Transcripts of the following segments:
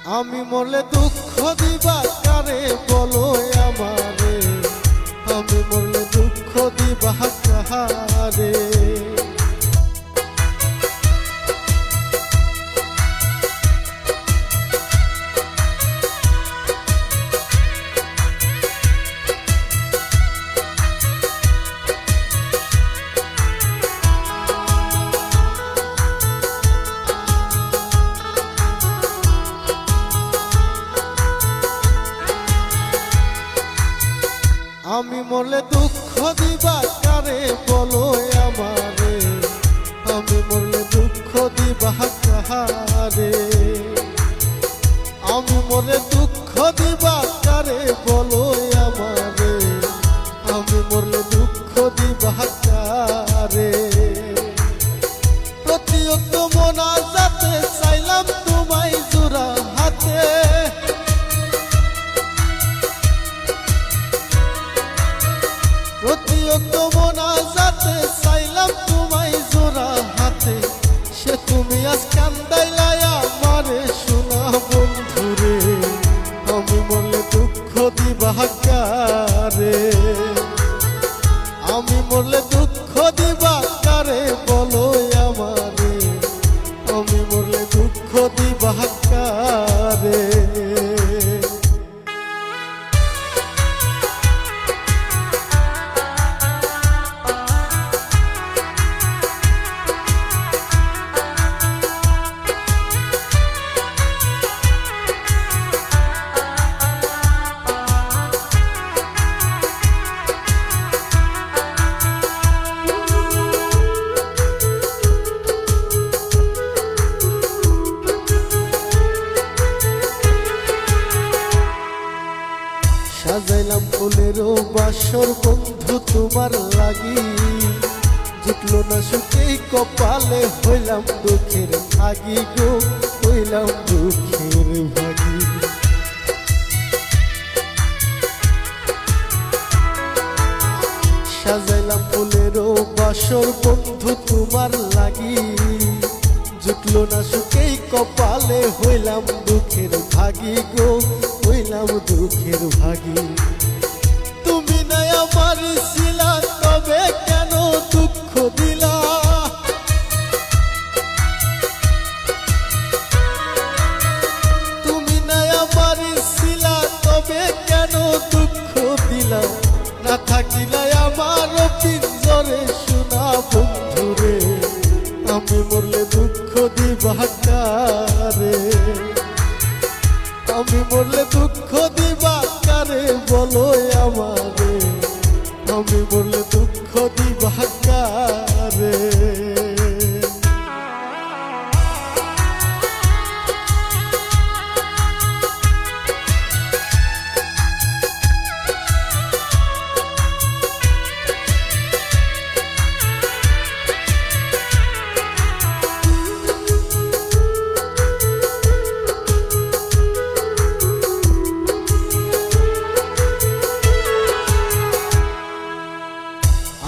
আমি মরলে দুঃখ দিবা কারে বলো আমারে, আমি মরলে দুঃখ দিবা কারে। আমি মরলে দুঃখ দিবা কারে বলো আমারে, আমি মরলে দুঃখ দিবা কারে। আমি মরলে দুঃখ দিবা কারে বলো আমারে, আমি মরলে দুঃখ দিবা কারে। প্রতিয়ত মোনাজাতে চাইলাম তোমায় জোড়া হাতে, প্রতিয়ত মোনাজাতে চাইলাম তোমায় জোড়া হাতে। সে তুমি আজ কান্দাইলাই আমারে শোনা বন্ধুরে, আমি মরলে দুঃখ দিবা কারে। আমি মরলে দুঃখ দিবা কারে বলো আমারে, আমি মরলে দুঃখ দিবা কারে। সাজাইলাম ফুলেরও বাসর বন্ধু তোমার লাগি, জুটলো না সুখেই কপালে হইলাম দুঃখের ভাগি গো, হইলাম দুঃখের ভাগি। সাজাইলাম ফুলেরও বাসর বন্ধু তোমার লাগি, জুটলো না সুখেই কপালে হইলাম দুঃখের ভাগি গো, হইলাম দুঃখের ভাগি। তুমি নাই আমার ছিলা তবে কেন দুঃখ দিলা, তুমি নাই আমার ছিলা তবে কেন দুঃখ দিলা। না থাকিলাই আমার পিঞ্জরে শোনা বন্ধুরে, আমি মরলে দুঃখ দিবা কারে। আমি মরলে দুঃখ দিবা কারে বলো আমারে, আমি মরলে দুঃখ দিবা কারে।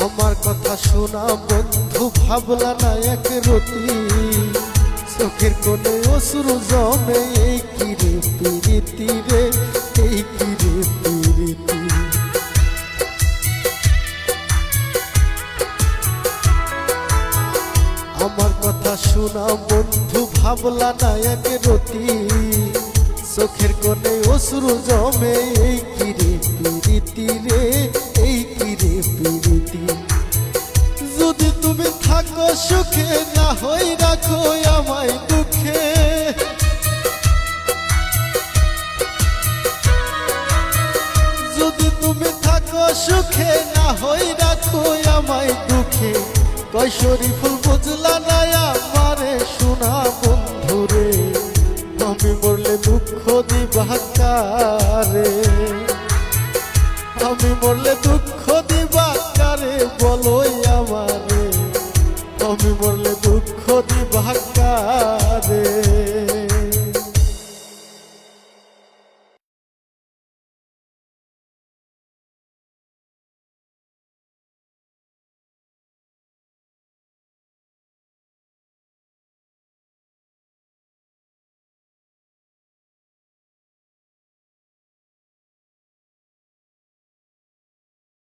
আমার কথা শোনা বন্ধু ভাবলা না এক রতি, চোখের কোণে অশ্রু জমে এই কিরে পিরিতি রে, এই কিরে পিরিতি। আমার কথা শোনা বন্ধু ভাবলা না এক রতি, চোখের কোণে অশ্রু জমে এই কিরে পিরিতি রে, এই কিরে পিরিতি। যদি তুমি থাকো সুখে না হই রাখো আমায় দুঃখে, যদি তুমি থাকো সুখে না হই রাখো আমায় দুঃখে। কৈশোরী ফুল বুঝলা না আমারে শোনা বন্ধুরে, আমি মরলে দুঃখ দিবা কারে। আমি মরলে দুঃখ দিবা কারে বলো আমারে, আমি মরলে দুঃখ দিবা কারে।